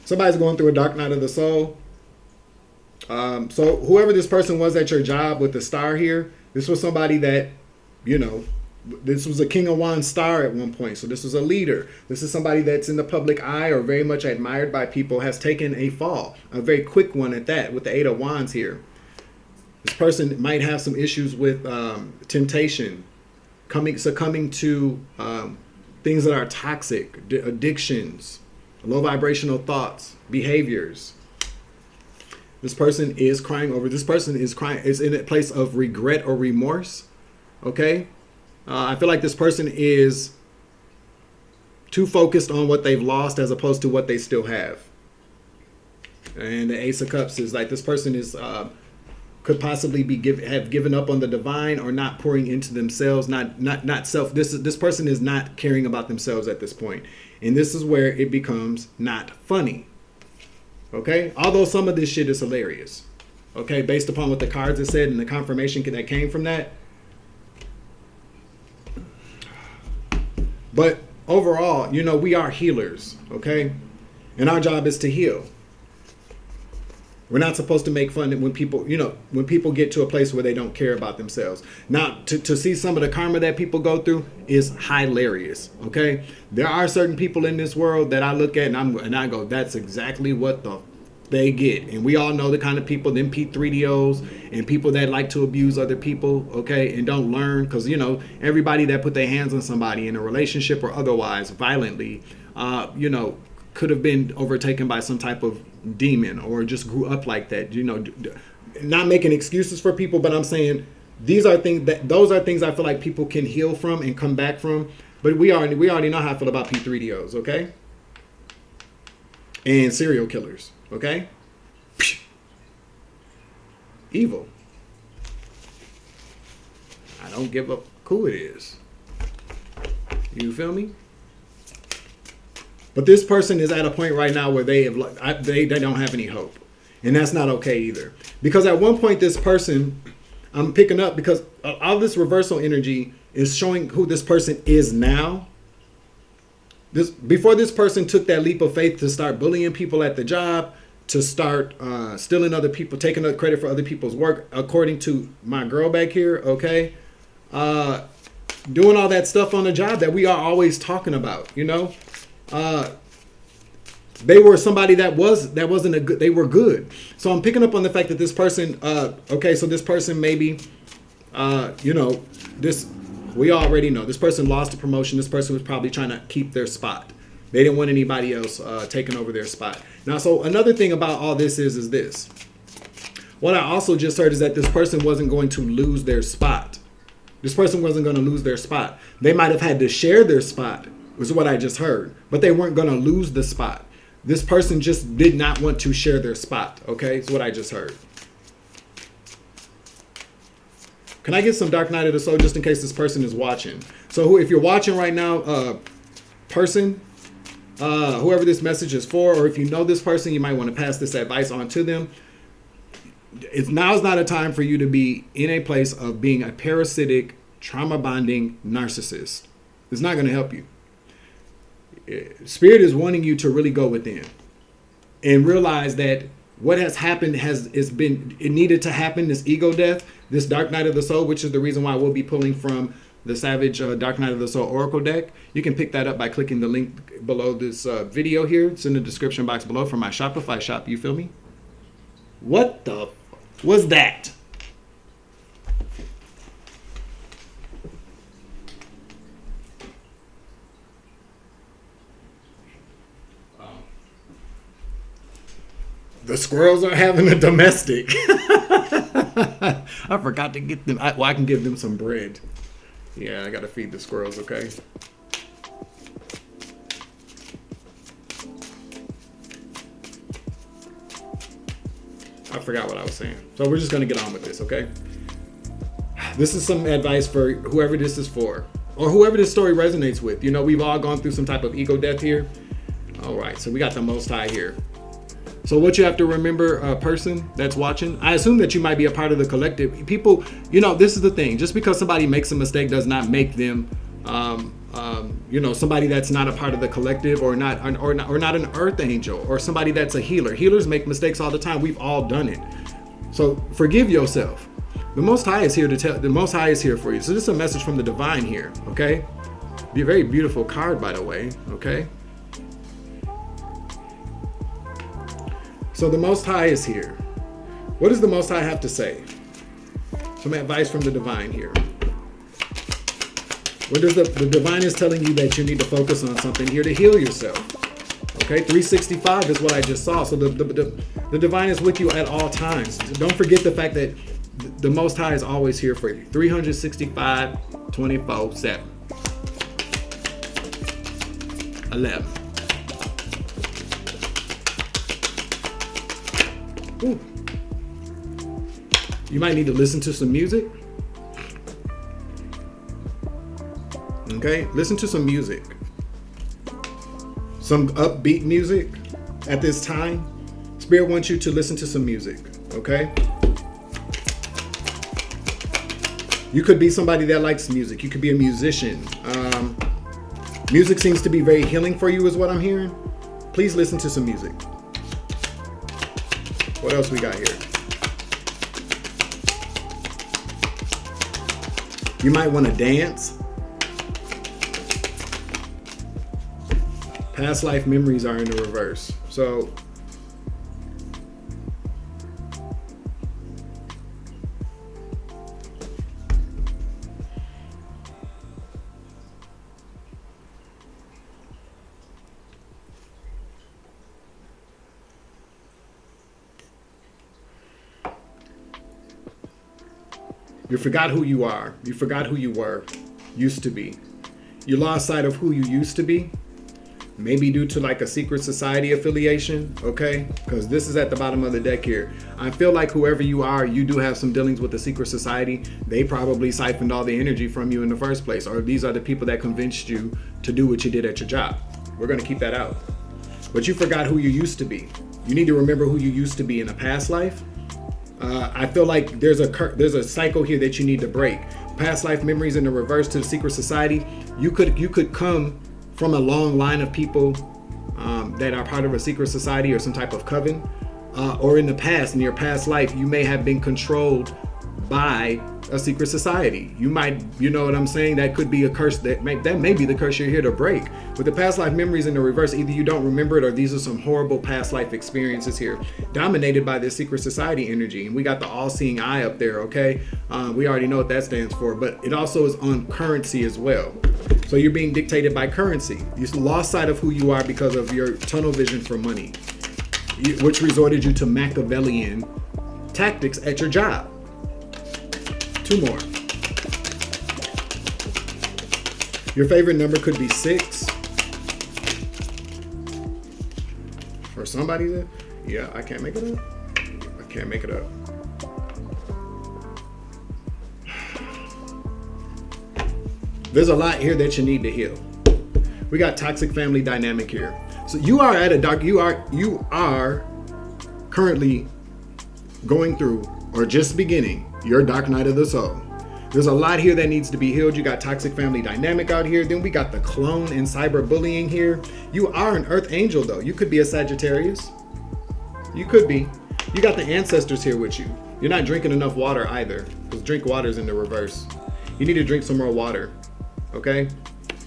[SPEAKER 1] Somebody's going through a dark night of the soul. So whoever this person was at your job with the star here, this was somebody that, this was a King of Wands star at one point. So this was a leader. This is somebody that's in the public eye or very much admired by people, has taken a fall, a very quick one at that, with the Eight of Wands here. This person might have some issues with temptation, succumbing to things that are toxic, addictions, low vibrational thoughts, behaviors. This person is crying over. This person is in a place of regret or remorse. Okay, I feel like this person is too focused on what they've lost as opposed to what they still have. And the Ace of Cups is like this person is could possibly have given up on the divine or not pouring into themselves, not self. This person is not caring about themselves at this point. And this is where it becomes not funny. Okay? Although some of this shit is hilarious. Okay? Based upon what the cards have said and the confirmation that came from that. But overall, we are healers. Okay? And our job is to heal. We're not supposed to make fun when people get to a place where they don't care about themselves. Now, to see some of the karma that people go through is hilarious. Okay, there are certain people in this world that I look at and I go, that's exactly what they get. And we all know the kind of people, them P3DOs and people that like to abuse other people. Okay, and don't learn because everybody that put their hands on somebody in a relationship or otherwise violently, could have been overtaken by some type of demon or just grew up like that. Not making excuses for people, but I'm saying those are things I feel like people can heal from and come back from. But we already know how I feel about P3DOs, okay? And serial killers, okay? Evil. I don't give a who it is. You feel me? But this person is at a point right now where they don't have any hope. And that's not okay either. Because at one point this person, I'm picking up because all this reversal energy is showing who this person is now. Before this person took that leap of faith to start bullying people at the job, to start stealing other people, taking credit for other people's work, according to my girl back here, okay? Doing all that stuff on the job that we are always talking about, they were somebody that wasn't a good, they were good. So I'm picking up on the fact that this person, okay, so this person maybe, this, we already know this person lost a promotion. This person was probably trying to keep their spot. They didn't want anybody else taking over their spot. Now, so another thing about all this is this. What I also just heard is that this person wasn't going to lose their spot. This person wasn't going to lose their spot. They might have had to share their spot, was what I just heard, but they weren't going to lose the spot. This person just did not want to share their spot. Okay, that's what I just heard. Can I get some Dark Night of the Soul just in case this person is watching? So if you're watching right now, person, whoever this message is for, or if you know this person, you might want to pass this advice on to them. Now's not a time for you to be in a place of being a parasitic, trauma bonding narcissist. It's not going to help you. Spirit is wanting you to really go within and realize that what has happened it needed to happen, this ego death, this Dark Night of the Soul, which is the reason why we'll be pulling from the Savage Dark Night of the Soul Oracle deck. You can pick that up by clicking the link below this video here. It's in the description box below for my Shopify shop. You feel me? What the was that? The squirrels are having a domestic. I forgot to get them. I can give them some bread. Yeah, I got to feed the squirrels, okay? I forgot what I was saying. So we're just going to get on with this, okay? This is some advice for whoever this is for, or whoever this story resonates with. You know, we've all gone through some type of ego death here. All right, so we got the Most High here. So what you have to remember, a person that's watching, I assume that you might be a part of the collective. People, you know, this is the thing. Just because somebody makes a mistake does not make them, somebody that's not a part of the collective, or not an earth angel, or somebody that's a healer. Healers make mistakes all the time. We've all done it. So forgive yourself. The Most High is here to tell. The Most High is here for you. So this is a message from the divine here. Okay, be a very beautiful card, by the way. Okay. So the Most High is here. What does the Most High have to say? Some advice from the divine here. What does the divine is telling you that you need to focus on something here to heal yourself. Okay, 365 is what I just saw. So the divine is with you at all times. Don't forget the fact that the Most High is always here for you. 365, 24/7. 11. Ooh. You might need to listen to some music. Okay, listen to some music. Some upbeat music at this time. Spirit wants you to listen to some music, okay? You could be somebody that likes music. You could be a musician. Music seems to be very healing for you is what I'm hearing. Please listen to some music. What else we got here? You might want to dance. Past life memories are in the reverse. So you forgot who you are. You forgot who you were, used to be. You lost sight of who you used to be. Maybe due to like a secret society affiliation, okay? Because this is at the bottom of the deck here. I feel like whoever you are, you do have some dealings with the secret society. They probably siphoned all the energy from you in the first place. Or these are the people that convinced you to do what you did at your job. We're going to keep that out. But you forgot who you used to be. You need to remember who you used to be in a past life. I feel like there's a cycle here that you need to break. Past life memories in the reverse to the secret society. You could come from a long line of people that are part of a secret society or some type of coven, or in the past, in your past life, you may have been controlled by a secret society. You might, you know what I'm saying? That could be a curse that may be the curse you're here to break. With the past life memories in the reverse, either you don't remember it or these are some horrible past life experiences here, dominated by this secret society energy. And we got the all-seeing eye up there, okay? We already know what that stands for, but it also is on currency as well. So you're being dictated by currency. You lost sight of who you are because of your tunnel vision for money, which resorted you to Machivellian tactics at your job. 2 more. Your favorite number could be 6. For somebody that, yeah, I can't make it up. I can't make it up. There's a lot here that you need to heal. We got toxic family dynamic here. So you are at a dark, you are currently going through or just beginning your dark night of the soul. There's a lot here that needs to be healed. You got toxic family dynamic out here. Then we got the clone and cyberbullying here. You are an earth angel though. You could be a Sagittarius. You could be. You got the ancestors here with you. You're not drinking enough water either, because drink water's in the reverse. You need to drink some more water, okay?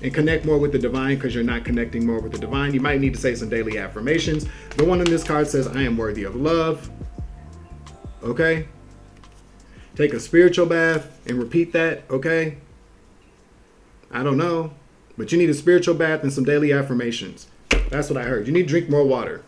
[SPEAKER 1] And connect more with the divine, because you're not connecting more with the divine. You might need to say some daily affirmations. The one on this card says, I am worthy of love. Okay? Take a spiritual bath and repeat that, okay? I don't know, but you need a spiritual bath and some daily affirmations. That's what I heard. You need to drink more water.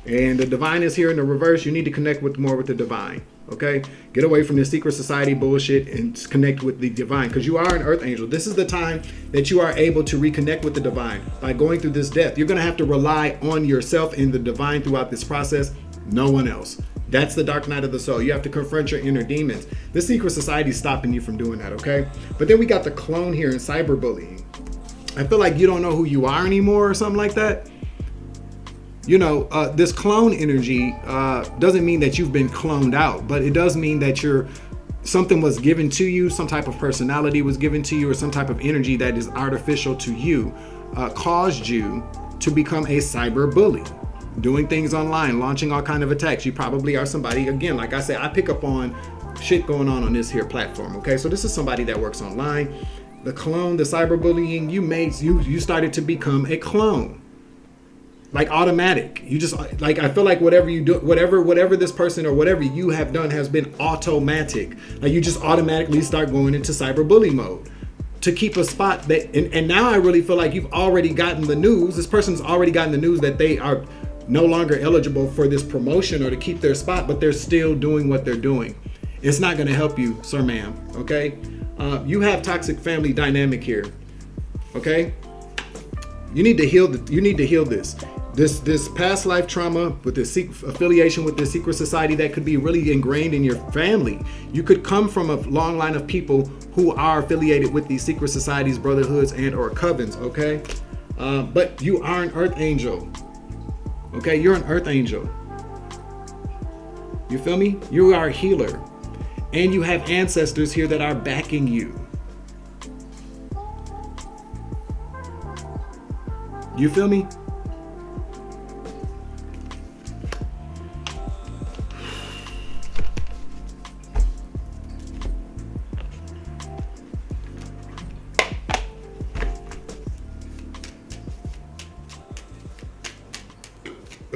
[SPEAKER 1] And the divine is here in the reverse. You need to connect more with the divine, okay? Get away from this secret society bullshit and connect with the divine, because you are an earth angel. This is the time that you are able to reconnect with the divine by going through this death. You're going to have to rely on yourself and the divine throughout this process, no one else. That's the dark night of the soul. You have to confront your inner demons. The secret society is stopping you from doing that, okay? But then we got the clone here in cyberbullying. I feel like you don't know who you are anymore or something like that. You know, this clone energy doesn't mean that you've been cloned out, but it does mean that something was given to you, some type of personality was given to you, or some type of energy that is artificial to you, caused you to become a cyber bully. Doing things online, launching all kind of attacks. You probably are somebody, again, like I said, I pick up on shit going on this here platform, okay? So this is somebody that works online. The clone, the cyberbullying, you started to become a clone. Like automatic. You just, like, I feel like whatever you do, whatever this person or whatever you have done has been automatic. Like you just automatically start going into cyberbully mode to keep a spot that, and now I really feel like you've already gotten the news. This person's already gotten the news that they are no longer eligible for this promotion or to keep their spot, but they're still doing what they're doing. It's not going to help you, sir, ma'am. Okay. You have toxic family dynamic here. Okay. You need to heal. You need to heal this past life trauma with this affiliation with this secret society that could be really ingrained in your family. You could come from a long line of people who are affiliated with these secret societies, brotherhoods, and or covens. Okay. But you are an earth angel. Okay, you're an earth angel. You feel me? You are a healer. And you have ancestors here that are backing you. You feel me?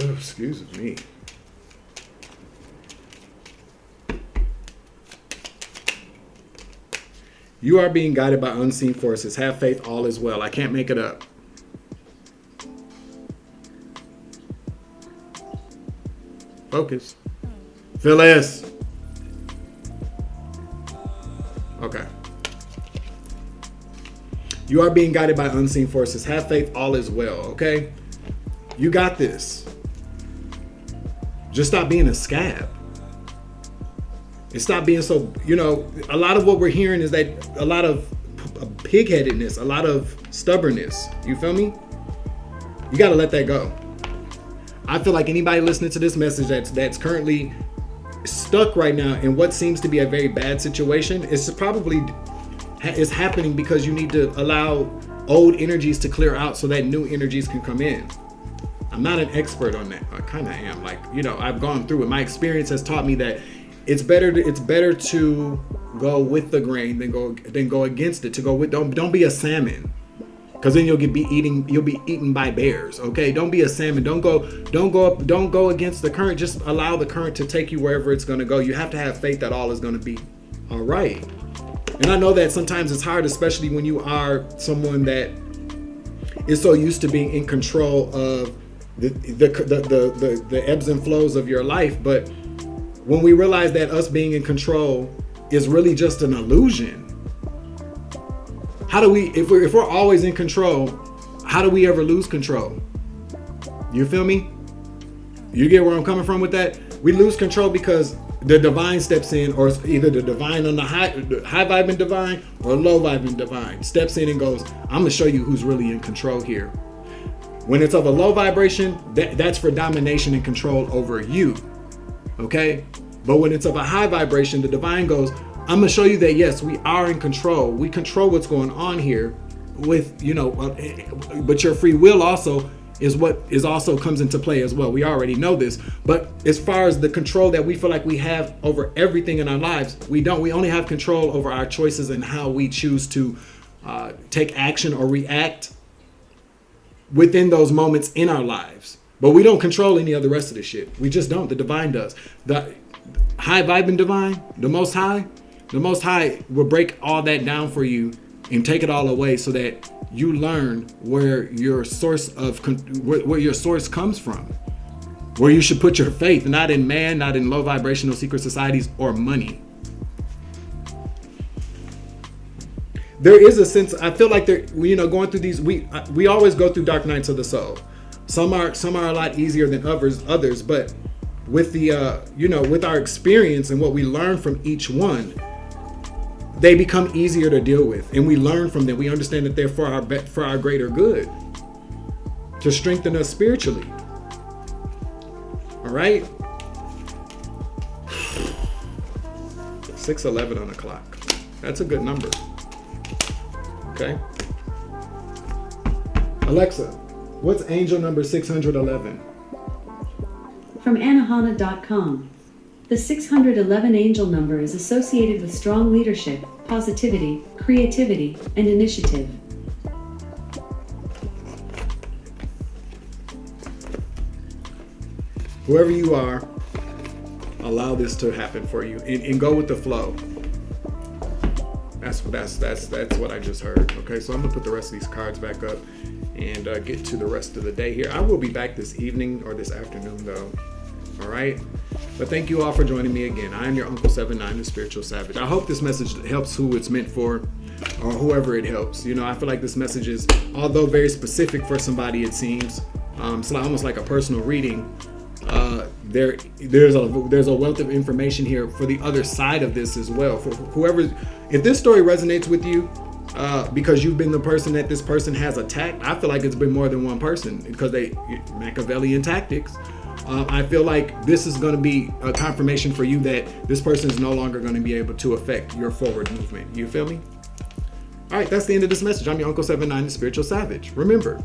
[SPEAKER 1] Oh, excuse me. You are being guided by unseen forces. Have faith, all is well. I can't make it up. Focus. Phyllis. Okay. You are being guided by unseen forces. Have faith, all is well, okay? You got this. Just stop being a scab. And stop being so, you know, a lot of what we're hearing is that a lot of pig-headedness, a lot of stubbornness. You feel me? You got to let that go. I feel like anybody listening to this message that's currently stuck right now in what seems to be a very bad situation, it's probably is happening because you need to allow old energies to clear out so that new energies can come in. I'm not an expert on that. I kind of am. Like, you know, I've gone through it. My experience has taught me that it's better to go with the grain than go against it. To go with don't be a salmon, because then you'll be eaten by bears. Okay, don't be a salmon. Don't go against the current. Just allow the current to take you wherever it's going to go. You have to have faith that all is going to be all right. And I know that sometimes it's hard, especially when you are someone that is so used to being in control of the ebbs and flows of your life. But when we realize that us being in control is really just an illusion, how do we, if we're always in control, how do we ever lose control? You feel me? You get where I'm coming from with that? We lose control because the divine steps in, or either the divine on the high vibing divine or low vibing divine steps in and goes, I'm gonna show you who's really in control here. When it's of a low vibration, that's for domination and control over you. Okay? But when it's of a high vibration, the divine goes, I'm gonna show you that yes, we are in control. We control what's going on here with, but your free will also is what is also comes into play as well. We already know this, but as far as the control that we feel like we have over everything in our lives, we don't. We only have control over our choices and how we choose to take action or react within those moments in our lives. But we don't control any of the rest of the shit. We just don't. The divine does. The high vibing divine, the most high will break all that down for you and take it all away so that you learn where your source comes from, where you should put your faith, not in man, not in low vibrational secret societies or money. There is a sense, I feel like going through these, we always go through dark nights of the soul. Some are a lot easier than others, but with the with our experience and what we learn from each one, they become easier to deal with, and we learn from them. We understand that they're for our greater good, to strengthen us spiritually. All right, 6:11 on the clock. That's a good number. Okay, Alexa, what's angel number 611?
[SPEAKER 2] From Anahana.com. The 611 angel number is associated with strong leadership, positivity, creativity, and initiative.
[SPEAKER 1] Whoever you are, allow this to happen for you and go with the flow. That's what I just heard. Okay, so I'm gonna put the rest of these cards back up and get to the rest of the day here. I will be back this evening or this afternoon though. All right. But thank you all for joining me again. I am your Uncle 79, the Spiritual Savage. I hope this message helps who it's meant for, or whoever it helps. I feel like this message is, although very specific for somebody, it seems, it's almost like a personal reading. There's a wealth of information here for the other side of this as well. For whoever, if this story resonates with you, because you've been the person that this person has attacked, I feel like it's been more than one person because Machivellian tactics. I feel like this is going to be a confirmation for you that this person is no longer going to be able to affect your forward movement. You feel me? All right, that's the end of this message. I'm your Uncle 79, the Spiritual Savage. Remember,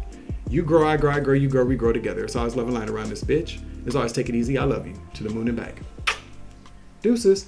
[SPEAKER 1] you grow, I grow, I grow, you grow, we grow together. It's always love and light around this bitch. It's always take it easy. I love you. To the moon and back. Deuces.